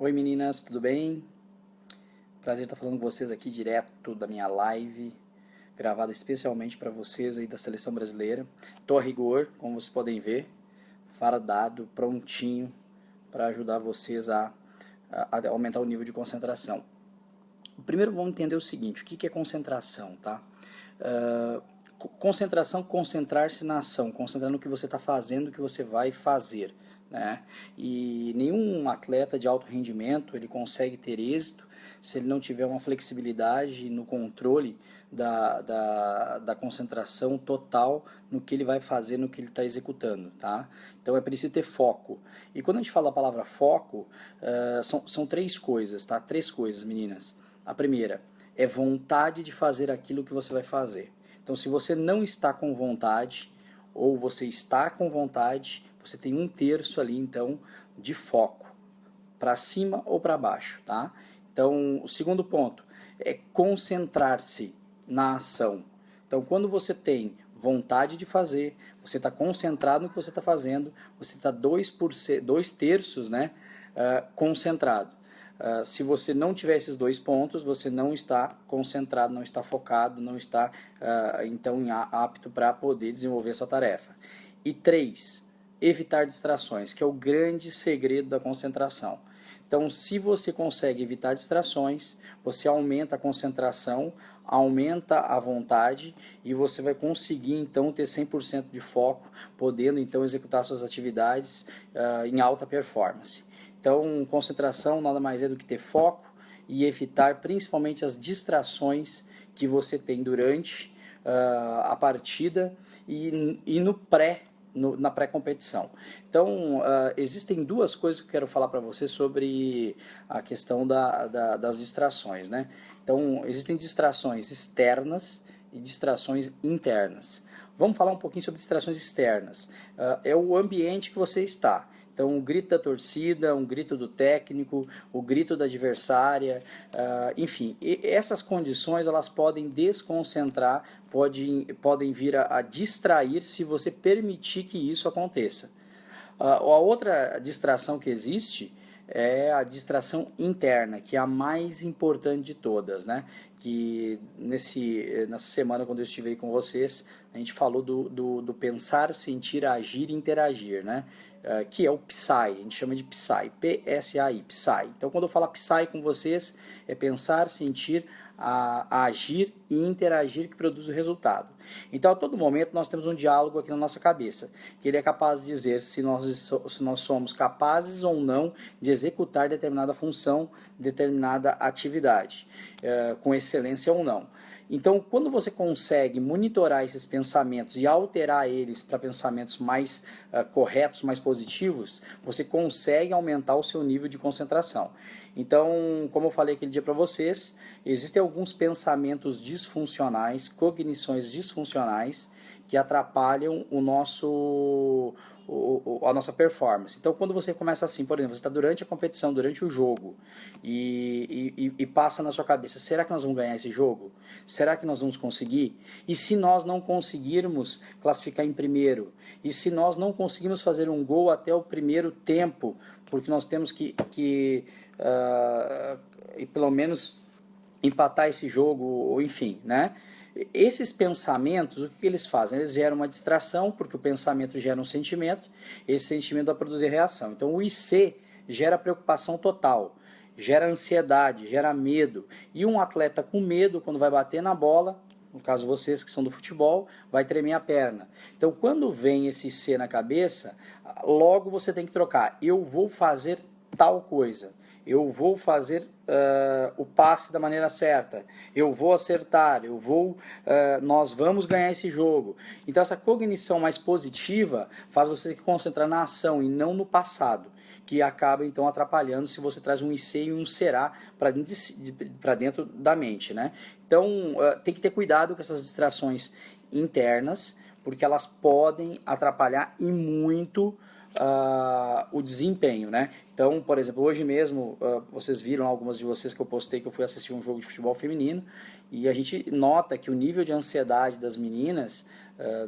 Oi meninas, tudo bem? Prazer estar falando com vocês aqui direto da minha live, gravada especialmente para vocês aí da Seleção Brasileira. Tô a rigor, como vocês podem ver, fardado, prontinho para ajudar vocês a aumentar o nível de concentração. Primeiro vamos entender o seguinte, o que é concentração, tá? Concentração, concentrar-se na ação, concentrar no que você está fazendo, o que você vai fazer, né? E nenhum atleta de alto rendimento ele consegue ter êxito se ele não tiver uma flexibilidade no controle da concentração total no que ele vai fazer, no que ele está executando, tá? Então é preciso ter foco. E quando a gente fala a palavra foco, são três coisas, tá? Três coisas, meninas. A primeira é vontade de fazer aquilo que você vai fazer. Então, se você não está com vontade, ou você está com vontade, você tem 1/3 ali, então, de foco, para cima ou para baixo, tá? Então, o segundo ponto é concentrar-se na ação. Então, quando você tem vontade de fazer, você está concentrado no que você está fazendo, você está 2/3, né, concentrado. Se você não tiver esses 2 pontos, você não está concentrado, não está focado, não está então apto para poder desenvolver a sua tarefa. E 3, evitar distrações, que é o grande segredo da concentração. Então, se você consegue evitar distrações, você aumenta a concentração, aumenta a vontade e você vai conseguir então ter 100% de foco, podendo então executar suas atividades em alta performance. Então, concentração nada mais é do que ter foco e evitar principalmente as distrações que você tem durante a partida e na pré-competição. Então, existem duas coisas que eu quero falar para você sobre a questão das distrações, né? Então, existem distrações externas e distrações internas. Vamos falar um pouquinho sobre distrações externas. É o ambiente que você está. Então, o grito da torcida, um grito do técnico, o grito da adversária, enfim, essas condições elas podem desconcentrar, podem vir a distrair se você permitir que isso aconteça. A outra distração que existe é a distração interna, que é a mais importante de todas, né? Que nessa semana, quando eu estive aí com vocês, a gente falou do pensar, sentir, agir e interagir, né? Que é o PSI, a gente chama de PSI, P-S-A-I, PSI. Então, quando eu falo PSI com vocês, é pensar, sentir, agir e interagir que produz o resultado. Então, a todo momento, nós temos um diálogo aqui na nossa cabeça, que ele é capaz de dizer se nós somos capazes ou não de executar determinada função, determinada atividade, com excelência ou não. Então, quando você consegue monitorar esses pensamentos e alterar eles para pensamentos mais corretos, mais positivos, você consegue aumentar o seu nível de concentração. Então, como eu falei aquele dia para vocês, existem alguns pensamentos disfuncionais, cognições disfuncionais, que atrapalham a nossa performance. Então, quando você começa assim, por exemplo, você está durante a competição, durante o jogo, e passa na sua cabeça, será que nós vamos ganhar esse jogo? Será que nós vamos conseguir? E se nós não conseguirmos classificar em primeiro? E se nós não conseguirmos fazer um gol até o primeiro tempo? Porque nós temos que pelo menos empatar esse jogo, ou enfim, né? Esses pensamentos, o que eles fazem? Eles geram uma distração, porque o pensamento gera um sentimento, esse sentimento vai produzir reação. Então, o IC gera preocupação total, gera ansiedade, gera medo. E um atleta com medo, quando vai bater na bola, no caso vocês que são do futebol, vai tremer a perna. Então, quando vem esse IC na cabeça, logo você tem que trocar. Eu vou fazer tal coisa. Eu vou fazer o passe da maneira certa, eu vou acertar, nós vamos ganhar esse jogo. Então essa cognição mais positiva faz você se concentrar na ação e não no passado, que acaba então atrapalhando se você traz um IC e um será para dentro da mente, né? Então tem que ter cuidado com essas distrações internas, porque elas podem atrapalhar e muito o desempenho, né? Então, por exemplo, hoje mesmo, vocês viram, algumas de vocês que eu postei que eu fui assistir um jogo de futebol feminino e a gente nota que o nível de ansiedade das meninas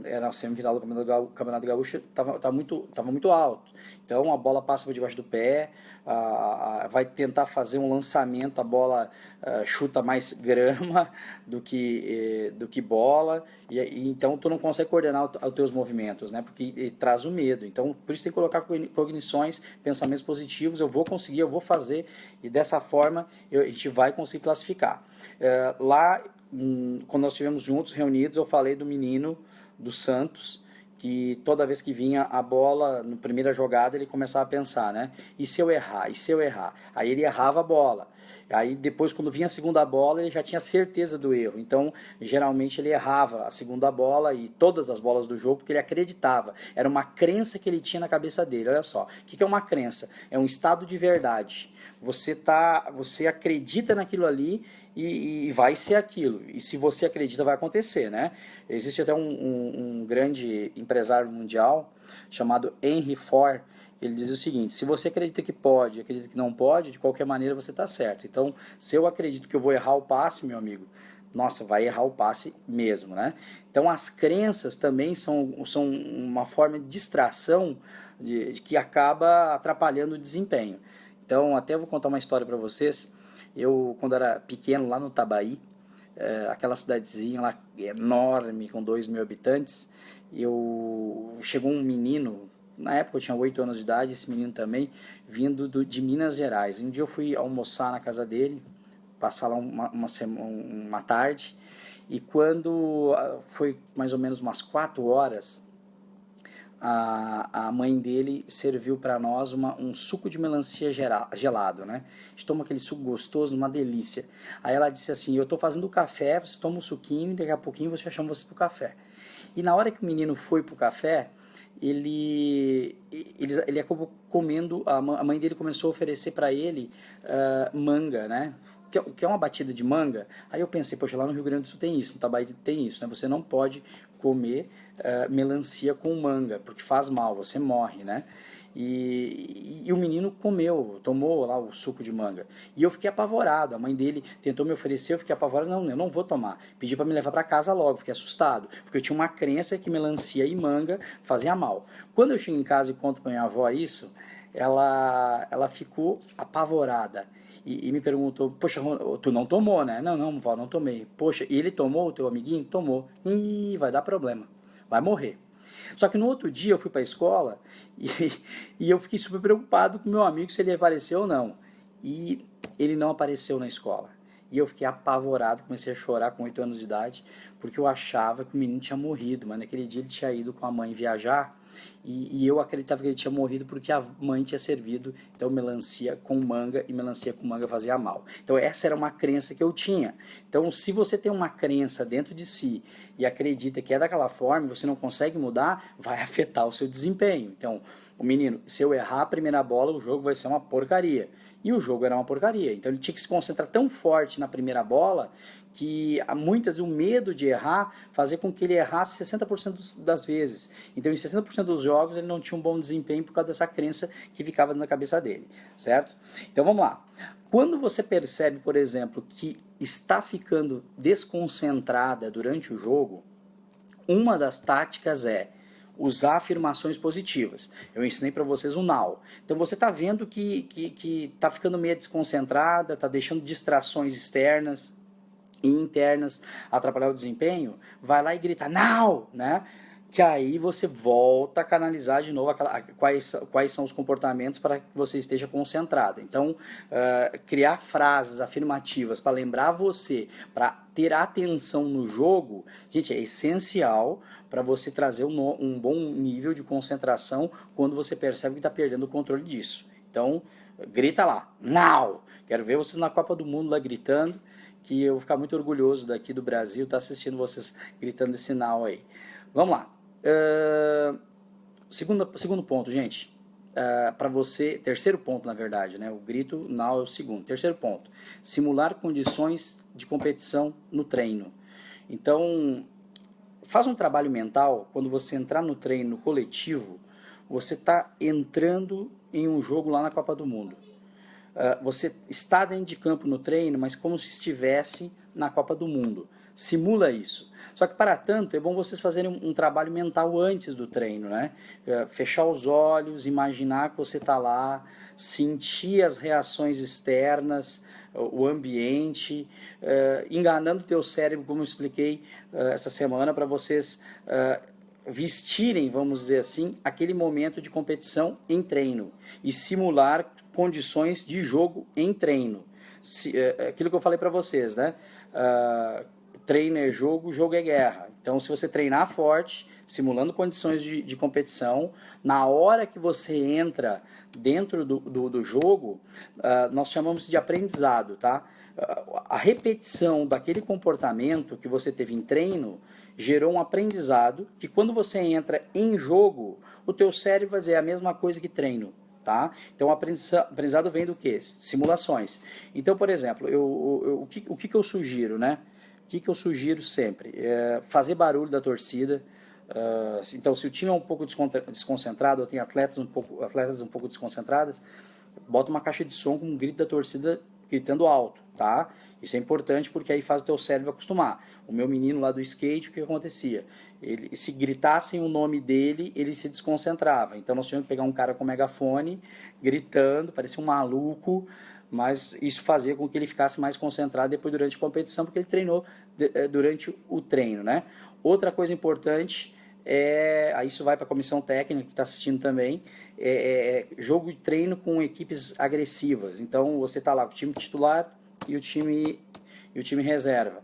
era a semifinal do Campeonato Gaúcho, estava muito alto. Então a bola passa por debaixo do pé, vai tentar fazer um lançamento, a bola chuta mais grama do que bola, e então tu não consegue coordenar os teus movimentos, né? Porque traz o medo. Então por isso tem que colocar cognições, pensamentos positivos, eu vou conseguir, eu vou fazer, e dessa forma a gente vai conseguir classificar. Lá, quando nós estivemos juntos, reunidos, eu falei do menino do Santos, que toda vez que vinha a bola, na primeira jogada, ele começava a pensar, né? E se eu errar? E se eu errar? Aí ele errava a bola. Aí depois, quando vinha a segunda bola, ele já tinha certeza do erro. Então, geralmente ele errava a segunda bola e todas as bolas do jogo, porque ele acreditava. Era uma crença que ele tinha na cabeça dele. Olha só, o que é uma crença? É um estado de verdade. Você acredita naquilo ali e vai ser aquilo. E se você acredita, vai acontecer, né? Existe até um grande empresário mundial chamado Henry Ford. Ele diz o seguinte: se você acredita que pode, acredita que não pode, de qualquer maneira você está certo. Então, se eu acredito que eu vou errar o passe, meu amigo, nossa, vai errar o passe mesmo, né? Então, as crenças também são uma forma de distração de que acaba atrapalhando o desempenho. Então, até vou contar uma história para vocês. Eu, quando era pequeno, lá no Tabaí, aquela cidadezinha lá enorme, com 2.000 habitantes, chegou um menino, na época eu tinha 8 anos de idade, esse menino também, vindo de Minas Gerais. Um dia eu fui almoçar na casa dele, passar lá uma tarde, e quando foi mais ou menos umas 4 horas, a mãe dele serviu para nós um suco de melancia gelado, né? A gente toma aquele suco gostoso, uma delícia. Aí ela disse assim: eu estou fazendo café, vocês tomam um suquinho e daqui a pouquinho você chama vocês para o café. E na hora que o menino foi para o café, ele acabou comendo, a mãe dele começou a oferecer para ele manga, né? Que é uma batida de manga. Aí eu pensei, poxa, lá no Rio Grande do Sul tem isso, no Tabaí tem isso, né? Você não pode comer melancia com manga, porque faz mal, você morre, né? E o menino comeu, tomou lá o suco de manga. E eu fiquei apavorado. A mãe dele tentou me oferecer, eu fiquei apavorado. Não, eu não vou tomar. Pedi para me levar para casa logo, fiquei assustado. Porque eu tinha uma crença que melancia e manga fazia mal. Quando eu chego em casa e conto para minha avó isso, ela ficou apavorada. E me perguntou: poxa, tu não tomou, né? Não, vó, não tomei. Poxa, e ele tomou, o teu amiguinho? Tomou. Ih, vai dar problema, vai morrer. Só que no outro dia eu fui para a escola e eu fiquei super preocupado com o meu amigo se ele apareceu ou não. E ele não apareceu na escola. E eu fiquei apavorado, comecei a chorar com 8 anos de idade, porque eu achava que o menino tinha morrido, mas naquele dia ele tinha ido com a mãe viajar, e eu acreditava que ele tinha morrido porque a mãe tinha servido, então, melancia com manga, e melancia com manga fazia mal. Então essa era uma crença que eu tinha. Então, se você tem uma crença dentro de si e acredita que é daquela forma, você não consegue mudar, vai afetar o seu desempenho. Então, o menino, se eu errar a primeira bola, o jogo vai ser uma porcaria. E o jogo era uma porcaria. Então ele tinha que se concentrar tão forte na primeira bola que muitas o medo de errar fazia com que ele errasse 60% das vezes. Então em 60% dos jogos ele não tinha um bom desempenho por causa dessa crença que ficava na cabeça dele, certo? Então vamos lá. Quando você percebe, por exemplo, que está ficando desconcentrada durante o jogo, uma das táticas é usar afirmações positivas. Eu ensinei para vocês o now. Então você está vendo que está ficando meio desconcentrada, está deixando distrações externas e internas atrapalhar o desempenho, vai lá e grita now, né? Que aí você volta a canalizar de novo quais são os comportamentos para que você esteja concentrado. Então, criar frases afirmativas para lembrar você, para ter atenção no jogo, gente, é essencial para você trazer um bom nível de concentração quando você percebe que está perdendo o controle disso. Então, grita lá, now! Quero ver vocês na Copa do Mundo lá gritando, que eu vou ficar muito orgulhoso daqui do Brasil, estar assistindo vocês gritando esse now aí. Vamos lá. Segundo ponto, gente, para você, terceiro ponto na verdade, né? O grito now é o segundo. Terceiro ponto, simular condições de competição no treino. Então, faz um trabalho mental. Quando você entrar no treino coletivo, você está entrando em um jogo lá na Copa do Mundo. Você está dentro de campo no treino, mas como se estivesse na Copa do Mundo. Simula isso. Só que para tanto é bom vocês fazerem um trabalho mental antes do treino, né? Fechar os olhos, imaginar que você está lá, sentir as reações externas, o ambiente, enganando o teu cérebro, como eu expliquei essa semana, para vocês vestirem, vamos dizer assim, aquele momento de competição em treino e simular condições de jogo em treino. Aquilo que eu falei para vocês, né? Treino é jogo, jogo é guerra. Então, se você treinar forte, simulando condições de competição, na hora que você entra dentro do jogo, nós chamamos de aprendizado, tá? A repetição daquele comportamento que você teve em treino gerou um aprendizado que quando você entra em jogo, o teu cérebro vai dizer a mesma coisa que treino. Tá? Então o aprendizado vem do que? Simulações. Então, por exemplo, o que eu sugiro, né? O que eu sugiro sempre? Fazer barulho da torcida. Então, se o time é um pouco desconcentrado, ou tem atletas um pouco desconcentradas, bota uma caixa de som com um grito da torcida gritando alto, tá? Isso é importante porque aí faz o teu cérebro acostumar. O meu menino lá do skate, o que acontecia? Ele, se gritassem o nome dele, ele se desconcentrava. Então nós tínhamos que pegar um cara com megafone, gritando, parecia um maluco, mas isso fazia com que ele ficasse mais concentrado depois durante a competição, porque ele treinou durante o treino, né? Outra coisa importante aí isso vai para a comissão técnica que está assistindo também, jogo de treino com equipes agressivas. Então você está lá com o time titular e o time reserva.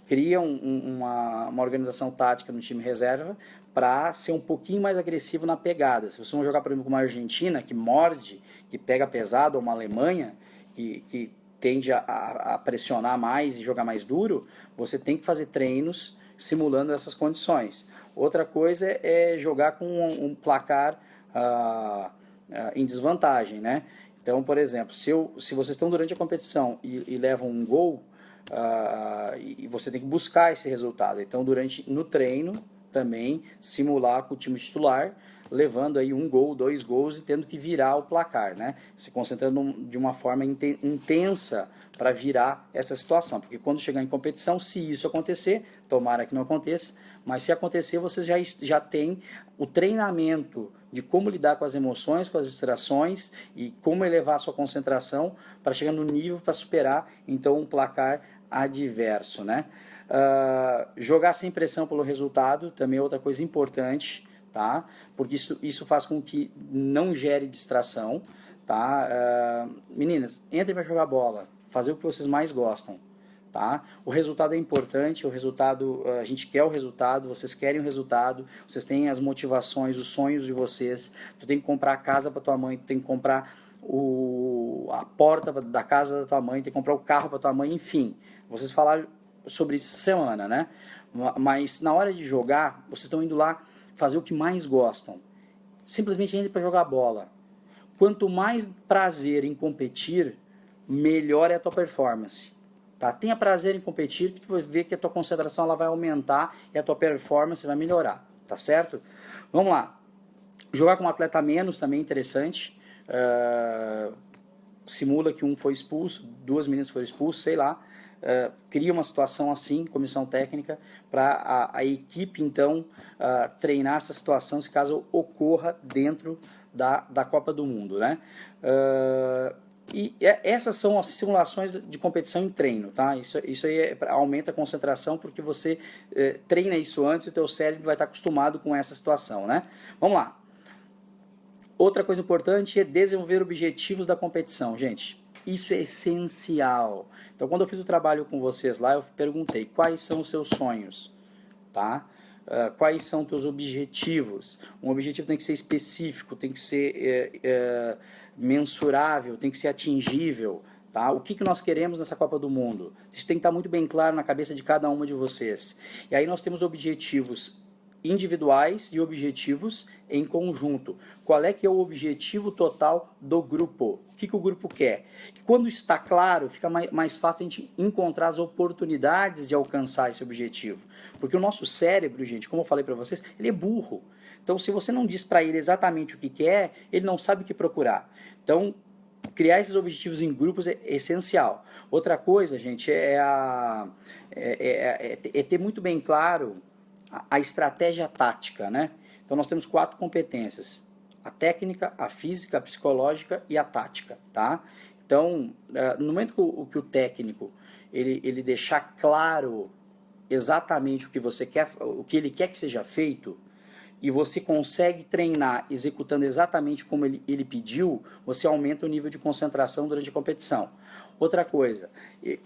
Cria uma organização tática no time reserva para ser um pouquinho mais agressivo na pegada. Se você for jogar, por exemplo, com uma Argentina que morde, que pega pesado, ou uma Alemanha que tende a pressionar mais e jogar mais duro, você tem que fazer treinos simulando essas condições. Outra coisa é jogar com um placar em desvantagem, né? Então, por exemplo, se vocês estão durante a competição e levam um gol, e você tem que buscar esse resultado. Então, no treino, também simular com o time titular, levando aí 1 gol, 2 gols e tendo que virar o placar, né? Se concentrando de uma forma intensa para virar essa situação. Porque quando chegar em competição, se isso acontecer, tomara que não aconteça, mas se acontecer, vocês já têm o treinamento de como lidar com as emoções, com as distrações e como elevar a sua concentração para chegar no nível para superar, então, um placar adverso, né? Jogar sem pressão pelo resultado também é outra coisa importante, tá? Porque isso faz com que não gere distração, tá? Meninas, entrem para jogar bola, fazer o que vocês mais gostam, tá? O resultado é importante, a gente quer o resultado, vocês querem o resultado, vocês têm as motivações, os sonhos de vocês, tu tem que comprar a casa para tua mãe, tu tem que comprar a porta da casa da tua mãe, tem que comprar o carro para tua mãe, enfim, vocês falaram sobre isso essa semana, né? Mas na hora de jogar, vocês estão indo lá fazer o que mais gostam. Simplesmente entre para jogar bola. Quanto mais prazer em competir, melhor é a tua performance. Tá? Tenha prazer em competir, que tu vai ver que a tua concentração ela vai aumentar e a tua performance vai melhorar. Tá certo? Vamos lá. Jogar com um atleta a menos também é interessante. Simula que um foi expulso, 2 meninas foram expulsas, sei lá. Cria uma situação assim, comissão técnica, para a equipe, então, treinar essa situação, se caso ocorra dentro da Copa do Mundo, né? E essas são as simulações de competição em treino, tá? Isso aí aumenta a concentração, porque você treina isso antes e o teu cérebro vai estar acostumado com essa situação, né? Vamos lá. Outra coisa importante é desenvolver objetivos da competição, gente. Isso é essencial. Então, quando eu fiz o trabalho com vocês lá, eu perguntei quais são os seus sonhos, tá? Quais são os teus objetivos? Um objetivo tem que ser específico, tem que ser mensurável, tem que ser atingível, tá? O que nós queremos nessa Copa do Mundo? Isso tem que estar muito bem claro na cabeça de cada uma de vocês. E aí nós temos objetivos individuais e objetivos em conjunto. Qual é que é o objetivo total do grupo? O que o grupo quer? Que quando está claro, fica mais fácil a gente encontrar as oportunidades de alcançar esse objetivo. Porque o nosso cérebro, gente, como eu falei para vocês, ele é burro. Então, se você não diz para ele exatamente o que quer, ele não sabe o que procurar. Então, criar esses objetivos em grupos é essencial. Outra coisa, gente, é ter muito bem claro a estratégia tática, né? Então nós temos 4 competências: a técnica, a física, a psicológica e a tática, tá? Então, no momento que o técnico ele deixar claro exatamente o que você quer, o que ele quer que seja feito, e você consegue treinar executando exatamente como ele pediu, você aumenta o nível de concentração durante a competição. Outra coisa,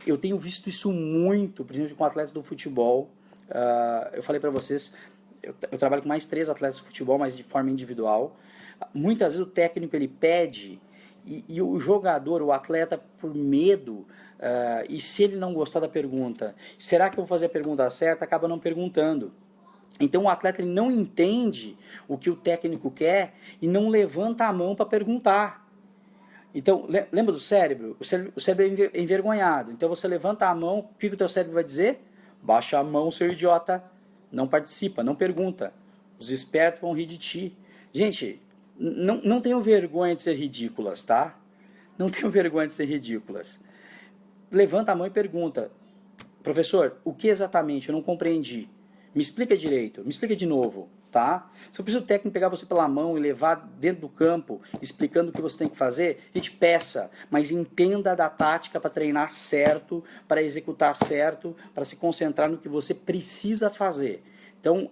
eu tenho visto isso muito, principalmente com atletas do futebol. Eu falei para vocês, eu trabalho com mais 3 atletas de futebol, mas de forma individual. Muitas vezes o técnico ele pede e o jogador, o atleta, por medo, e se ele não gostar da pergunta, será que eu vou fazer a pergunta certa? Acaba não perguntando. Então o atleta ele não entende o que o técnico quer e não levanta a mão para perguntar. Então, lembra do cérebro? O cérebro é envergonhado. Então você levanta a mão, o que o teu cérebro vai dizer? Baixa a mão, seu idiota. Não participa, não pergunta. Os espertos vão rir de ti. Gente, não tenham vergonha de ser ridículas, tá? Não tenham vergonha de ser ridículas. Levanta a mão e pergunta: professor, o que exatamente? Eu não compreendi. Me explica direito, me explica de novo, tá? Se eu preciso técnico pegar você pela mão e levar dentro do campo, explicando o que você tem que fazer, a gente peça, mas entenda da tática para treinar certo, para executar certo, para se concentrar no que você precisa fazer. Então,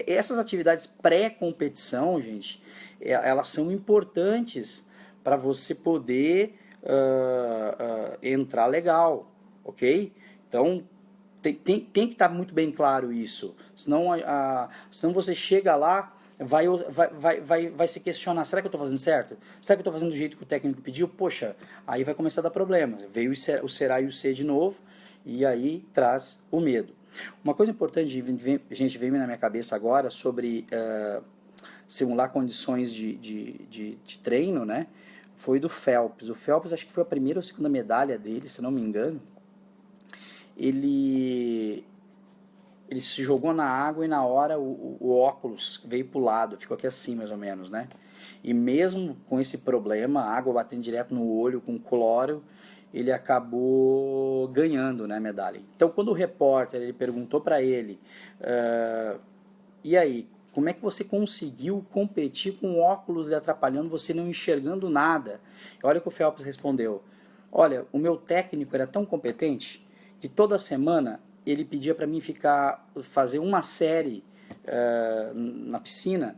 essas atividades pré-competição, gente, elas são importantes para você poder entrar legal, ok? Então, tem que estar muito bem claro isso, senão você chega lá, vai se questionar: será que eu estou fazendo certo? Será que eu estou fazendo do jeito que o técnico pediu? Poxa, aí vai começar a dar problema. Veio o será e o ser de novo, e aí traz o medo. Uma coisa importante, gente, vem na minha cabeça agora sobre simular condições de treino, né? Foi do Phelps. O Phelps, acho que foi a primeira ou segunda medalha dele, se não me engano. Ele se jogou na água e na hora o óculos veio pro lado, ficou aqui assim mais ou menos, né? E mesmo com esse problema, a água batendo direto no olho com cloro, ele acabou ganhando, né, a medalha. Então, quando o repórter ele perguntou para ele, e aí, como é que você conseguiu competir com óculos lhe atrapalhando, você não enxergando nada? Olha o que o Phelps respondeu: olha, o meu técnico era tão competente que toda semana ele pedia para mim fazer uma série na piscina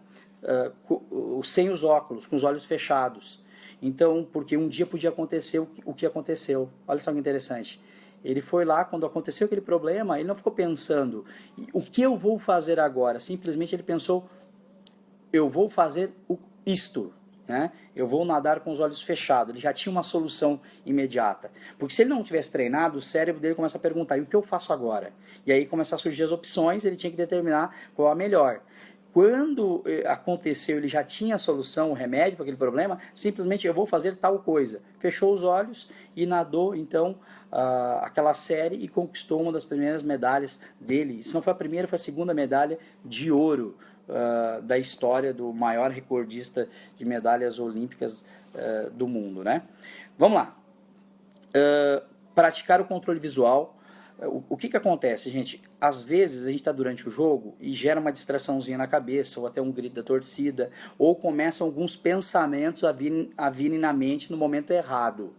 sem os óculos, com os olhos fechados. Então, porque um dia podia acontecer o que aconteceu. Olha só que interessante. Ele foi lá, quando aconteceu aquele problema, ele não ficou pensando: o que eu vou fazer agora? Simplesmente ele pensou: eu vou fazer isto. Né? Eu vou nadar com os olhos fechados. Ele já tinha uma solução imediata. Porque se ele não tivesse treinado, o cérebro dele começa a perguntar: e o que eu faço agora? E aí começam a surgir as opções, ele tinha que determinar qual a melhor. Quando aconteceu, ele já tinha a solução, o remédio para aquele problema, simplesmente: eu vou fazer tal coisa. Fechou os olhos e nadou, então, aquela série e conquistou uma das primeiras medalhas dele. Se não foi a primeira, foi a segunda medalha de ouro da história do maior recordista de medalhas olímpicas do mundo, né? Vamos lá. Praticar o controle visual. O que acontece, gente? Às vezes a gente está durante o jogo e gera uma distraçãozinha na cabeça, ou até um grito da torcida, ou começam alguns pensamentos a virem na mente no momento errado.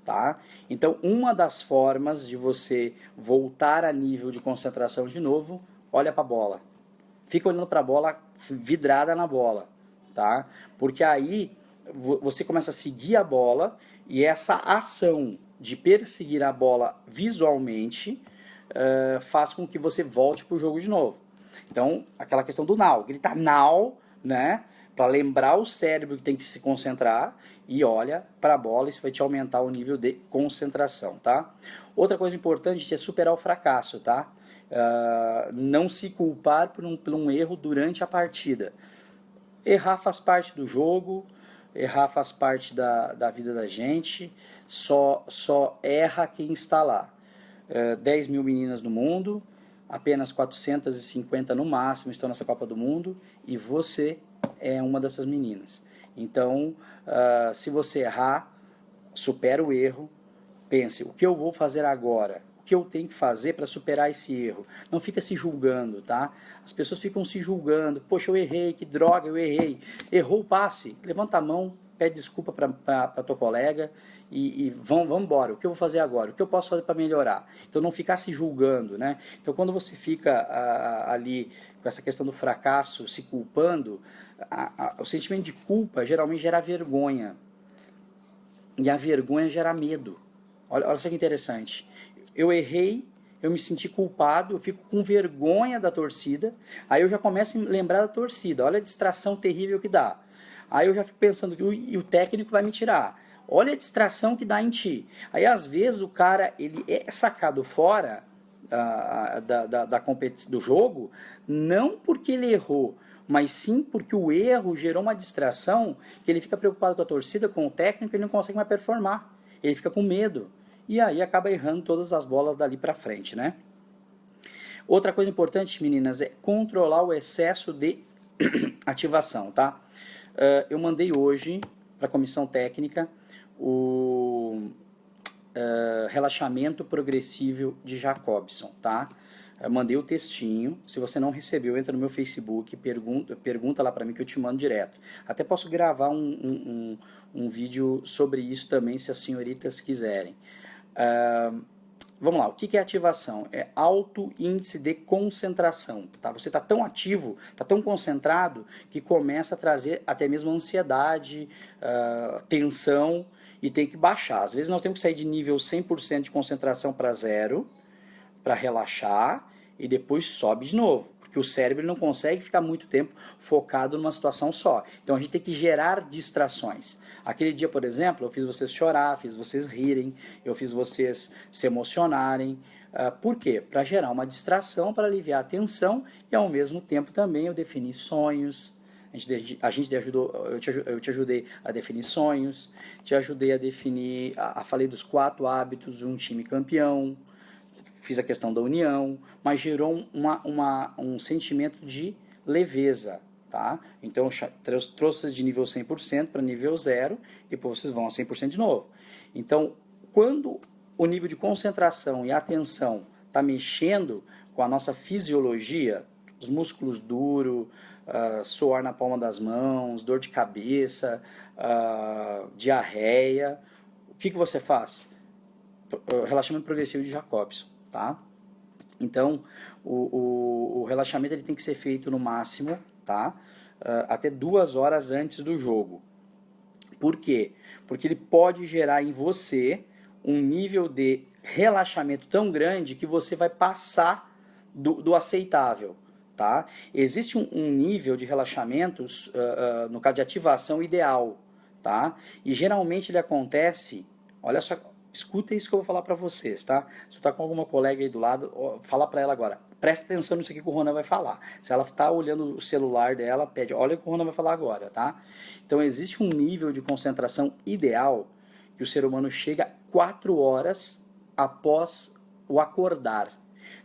Tá? Então, uma das formas de você voltar a nível de concentração de novo, olha para a bola. Fica olhando para a bola, vidrada na bola, tá? Porque aí você começa a seguir a bola e essa ação de perseguir a bola visualmente faz com que você volte para o jogo de novo. Então, aquela questão do now, grita now, né? Para lembrar o cérebro que tem que se concentrar e olha para a bola, isso vai te aumentar o nível de concentração, tá? Outra coisa importante é superar o fracasso, tá? Não se culpar por um erro durante a partida. Errar faz parte do jogo, errar faz parte da vida da gente, só erra quem está lá. 10 mil meninas no mundo, apenas 450 no máximo estão nessa Copa do Mundo, e você é uma dessas meninas. Então, se você errar, supera o erro, pense, o que eu vou fazer agora? O que eu tenho que fazer para superar esse erro? Não fica se julgando, tá? As pessoas ficam se julgando, poxa, eu errei, que droga, eu errei. Errou o passe, levanta a mão, pede desculpa para tua colega e vamos embora. O que eu vou fazer agora? O que eu posso fazer para melhorar? Então não ficar se julgando, né? Então quando você fica ali com essa questão do fracasso, se culpando, o sentimento de culpa geralmente gera vergonha. E a vergonha gera medo. Olha só que interessante. Eu errei, eu me senti culpado, eu fico com vergonha da torcida, aí eu já começo a lembrar da torcida. Olha a distração terrível que dá. Aí eu já fico pensando que o técnico vai me tirar. Olha a distração que dá em ti. Aí às vezes o cara ele é sacado fora da competição do jogo, não porque ele errou, mas sim porque o erro gerou uma distração que ele fica preocupado com a torcida, com o técnico, e ele não consegue mais performar. Ele fica com medo. E aí acaba errando todas as bolas dali para frente, né? Outra coisa importante, meninas, é controlar o excesso de ativação, tá? Eu mandei hoje para a comissão técnica o relaxamento progressivo de Jacobson, tá? Eu mandei o textinho. Se você não recebeu, entra no meu Facebook, pergunta lá para mim que eu te mando direto. Até posso gravar um vídeo sobre isso também, se as senhoritas quiserem. Vamos lá, o que é ativação? É alto índice de concentração. Tá? Você está tão ativo, está tão concentrado, que começa a trazer até mesmo ansiedade, tensão, e tem que baixar. Às vezes nós temos que sair de nível 100% de concentração para zero, para relaxar, e depois sobe de novo, porque o cérebro não consegue ficar muito tempo focado numa situação só. Então a gente tem que gerar distrações. Aquele dia, por exemplo, eu fiz vocês chorar, fiz vocês rirem, eu fiz vocês se emocionarem. Por quê? Para gerar uma distração, para aliviar a tensão, e ao mesmo tempo também eu defini sonhos. A gente te ajudou, eu te ajudei a definir sonhos, te ajudei a definir, falei dos 4 hábitos de um time campeão, fiz a questão da união, mas gerou um sentimento de leveza, tá? Então, trouxe de nível 100% para nível 0, e depois vocês vão a 100% de novo. Então, quando o nível de concentração e atenção está mexendo com a nossa fisiologia, os músculos duros, suor na palma das mãos, dor de cabeça, diarreia, o que você faz? Relaxamento progressivo de Jacobson. Tá? Então, o relaxamento ele tem que ser feito no máximo, tá? Até 2 horas antes do jogo. Por quê? Porque ele pode gerar em você um nível de relaxamento tão grande que você vai passar do aceitável. Tá? Existe um nível de relaxamento, no caso de ativação ideal. Tá? E geralmente ele acontece, olha só, escuta isso que eu vou falar para vocês, tá? Se você tá com alguma colega aí do lado, fala para ela agora. Presta atenção nisso aqui que o Ronan vai falar. Se ela tá olhando o celular dela, pede, olha o que o Ronan vai falar agora, tá? Então existe um nível de concentração ideal que o ser humano chega 4 horas após o acordar.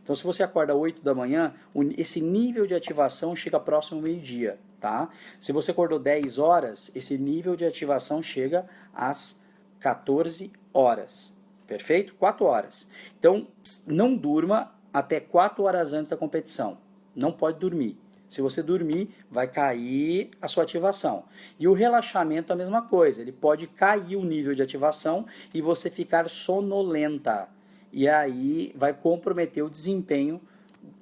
Então se você acorda 8 da manhã, esse nível de ativação chega próximo ao meio-dia, tá? Se você acordou 10 horas, esse nível de ativação chega às 14 horas, perfeito? 4 horas. Então, não durma até 4 horas antes da competição. Não pode dormir. Se você dormir, vai cair a sua ativação. E o relaxamento é a mesma coisa. Ele pode cair o nível de ativação e você ficar sonolenta. E aí vai comprometer o desempenho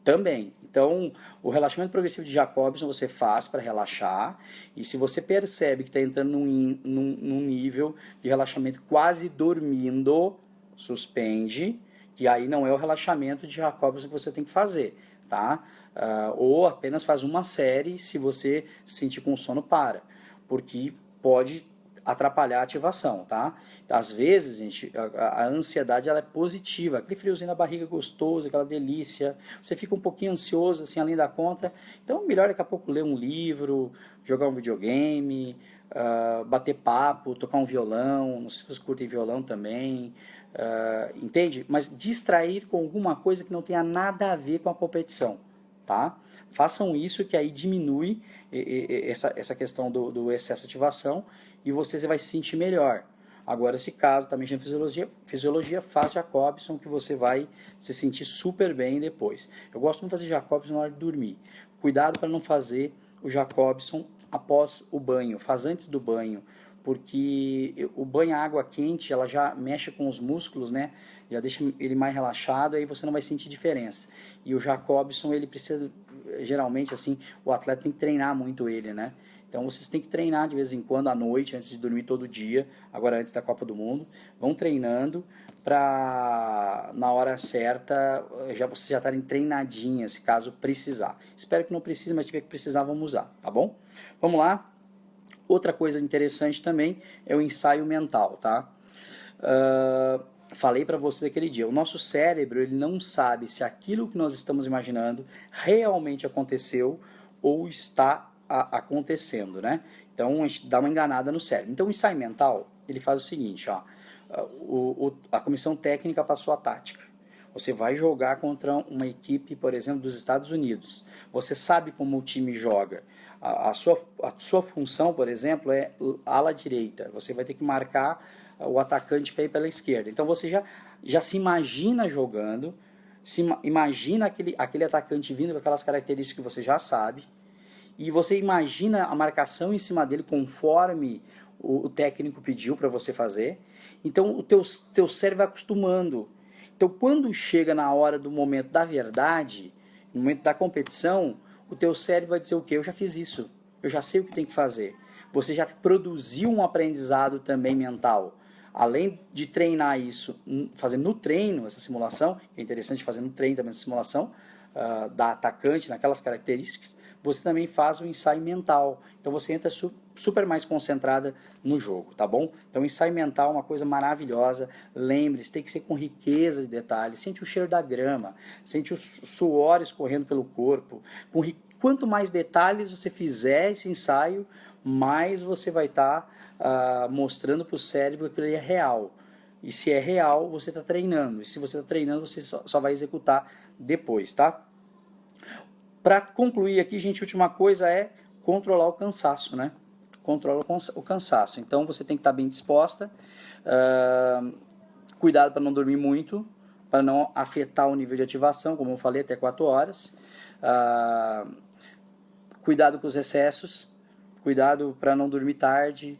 também. Então, o relaxamento progressivo de Jacobson você faz para relaxar, e se você percebe que está entrando num nível de relaxamento quase dormindo, suspende, que aí não é o relaxamento de Jacobson que você tem que fazer, tá? Ou apenas faz uma série, se você se sentir com sono, para, porque pode atrapalhar a ativação, tá? Às vezes, gente, a ansiedade ela é positiva, aquele friozinho na barriga gostoso, aquela delícia, você fica um pouquinho ansioso, assim, além da conta, então melhor daqui a pouco ler um livro, jogar um videogame, bater papo, tocar um violão, não sei se vocês curtem violão também, entende? Mas distrair com alguma coisa que não tenha nada a ver com a competição, tá? Façam isso que aí diminui essa questão do excesso de ativação e você vai se sentir melhor. Agora, esse caso, tá mexendo em fisiologia, faz Jacobson que você vai se sentir super bem depois. Eu gosto de fazer Jacobson na hora de dormir. Cuidado para não fazer o Jacobson após o banho, faz antes do banho, porque o banho, a água quente, ela já mexe com os músculos, né? Já deixa ele mais relaxado, aí você não vai sentir diferença. E o Jacobson, ele precisa, geralmente, assim, o atleta tem que treinar muito ele, né? Então vocês têm que treinar de vez em quando à noite, antes de dormir todo dia, agora antes da Copa do Mundo. Vão treinando para na hora certa vocês já estarem treinadinhas, se caso precisar. Espero que não precise, mas se tiver que precisar, vamos usar, tá bom? Vamos lá. Outra coisa interessante também é o ensaio mental, tá? Falei para vocês aquele dia, o nosso cérebro ele não sabe se aquilo que nós estamos imaginando realmente aconteceu ou está acontecendo, né? Então a gente dá uma enganada no cérebro. Então o ensaio mental ele faz o seguinte, ó, a comissão técnica passou a tática. Você vai jogar contra uma equipe, por exemplo, dos Estados Unidos. Você sabe como o time joga. A sua função, por exemplo, é ala direita. Você vai ter que marcar o atacante para ir pela esquerda. Então você já se imagina jogando, imagina aquele atacante vindo com aquelas características que você já sabe, e você imagina a marcação em cima dele conforme o técnico pediu para você fazer. Então o teu cérebro vai acostumando. Então quando chega na hora do momento da verdade, no momento da competição, o teu cérebro vai dizer o quê? Eu já fiz isso, eu já sei o que tem que fazer. Você já produziu um aprendizado também mental. Além de treinar isso, fazer no treino essa simulação, que é interessante fazer no treino também essa simulação, da atacante, naquelas características, você também faz o ensaio mental. Então você entra super mais concentrada no jogo, tá bom? Então ensaio mental é uma coisa maravilhosa. Lembre-se, tem que ser com riqueza de detalhes. Sente o cheiro da grama, sente os suores correndo pelo corpo. Quanto mais detalhes você fizer esse ensaio, mais você vai estar mostrando para o cérebro que ele é real. E se é real, você está treinando. E se você está treinando, você só vai executar depois, tá? Para concluir aqui, gente, a última coisa é controlar o cansaço, né? Controla o cansaço. Então, você tem que estar bem disposta. Cuidado para não dormir muito, para não afetar o nível de ativação, como eu falei, até 4 horas. Cuidado com os excessos. Cuidado para não dormir tarde.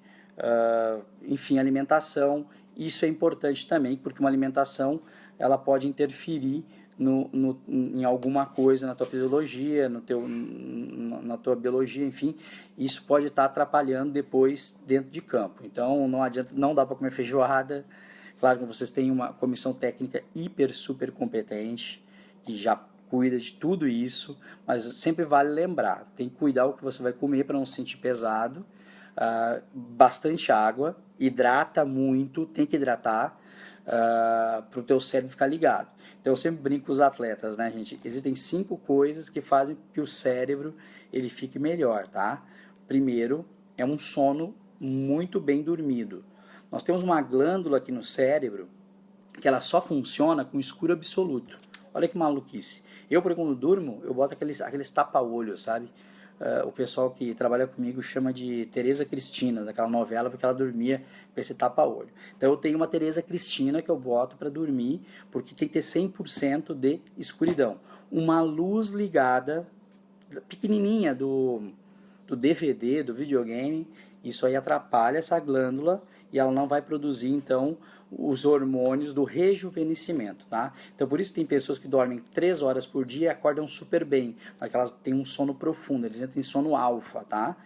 Enfim, alimentação. Isso é importante também, porque uma alimentação ela pode interferir em alguma coisa na tua fisiologia, na tua biologia, enfim, isso pode estar atrapalhando depois dentro de campo. Então não adianta, não dá para comer feijoada. Claro que vocês têm uma comissão técnica super competente que já cuida de tudo isso, mas sempre vale lembrar, tem que cuidar o que você vai comer para não se sentir pesado. Bastante água, hidrata muito, tem que hidratar para o teu cérebro ficar ligado. Então eu sempre brinco com os atletas, né, gente? Existem 5 coisas que fazem que o cérebro ele fique melhor, tá? Primeiro é um sono muito bem dormido. Nós temos uma glândula aqui no cérebro que ela só funciona com escuro absoluto. Olha que maluquice. Eu, por exemplo, quando durmo, eu boto aqueles tapa-olhos, sabe? O pessoal que trabalha comigo chama de Tereza Cristina, daquela novela, porque ela dormia com esse tapa-olho. Então eu tenho uma Tereza Cristina que eu boto para dormir, porque tem que ter 100% de escuridão. Uma luz ligada, pequenininha, do DVD, do videogame, isso aí atrapalha essa glândula e ela não vai produzir, então, os hormônios do rejuvenescimento, tá? Então, por isso tem pessoas que dormem 3 horas por dia e acordam super bem, porque elas têm um sono profundo, eles entram em sono alfa, tá?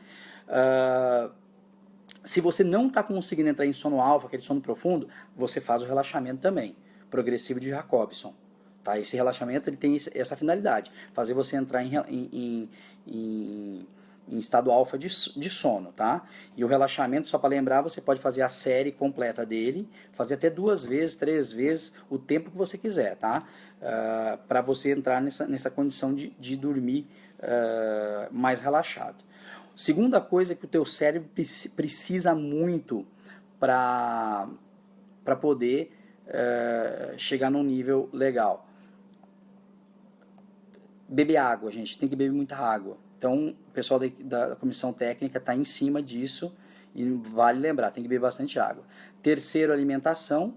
Se você não está conseguindo entrar em sono alfa, aquele sono profundo, você faz o relaxamento também, progressivo de Jacobson. Tá? Esse relaxamento ele tem essa finalidade, fazer você entrar em estado alfa de sono, tá? E o relaxamento, só para lembrar, você pode fazer a série completa dele, fazer até 2 vezes, 3 vezes, o tempo que você quiser, tá? Para você entrar nessa condição de dormir mais relaxado. Segunda coisa que o teu cérebro precisa muito para poder chegar num nível legal. beber água, gente, tem que beber muita água. Então, o pessoal da comissão técnica está em cima disso e vale lembrar, tem que beber bastante água. Terceiro, alimentação.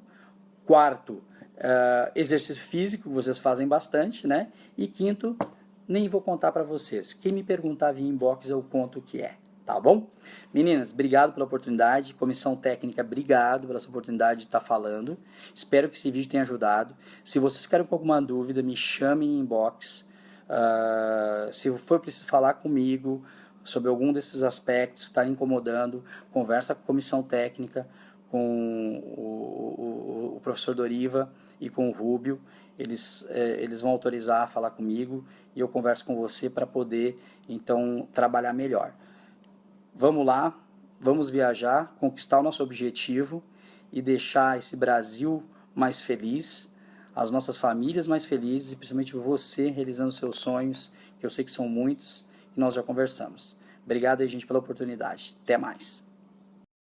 Quarto, exercício físico, vocês fazem bastante, né? E quinto, nem vou contar para vocês. Quem me perguntar via inbox, eu conto o que é, tá bom? Meninas, obrigado pela oportunidade. Comissão técnica, obrigado pela essa oportunidade de estar falando. Espero que esse vídeo tenha ajudado. Se vocês ficarem com alguma dúvida, me chamem em inbox. Se for preciso falar comigo sobre algum desses aspectos que está incomodando, conversa com a comissão técnica, com o professor Doriva e com o Rúbio. Eles vão autorizar a falar comigo e eu converso com você para poder, então, trabalhar melhor. Vamos lá, vamos viajar, conquistar o nosso objetivo e deixar esse Brasil mais feliz, as nossas famílias mais felizes e principalmente você realizando seus sonhos, que eu sei que são muitos, e nós já conversamos. Obrigado aí, gente, pela oportunidade. Até mais.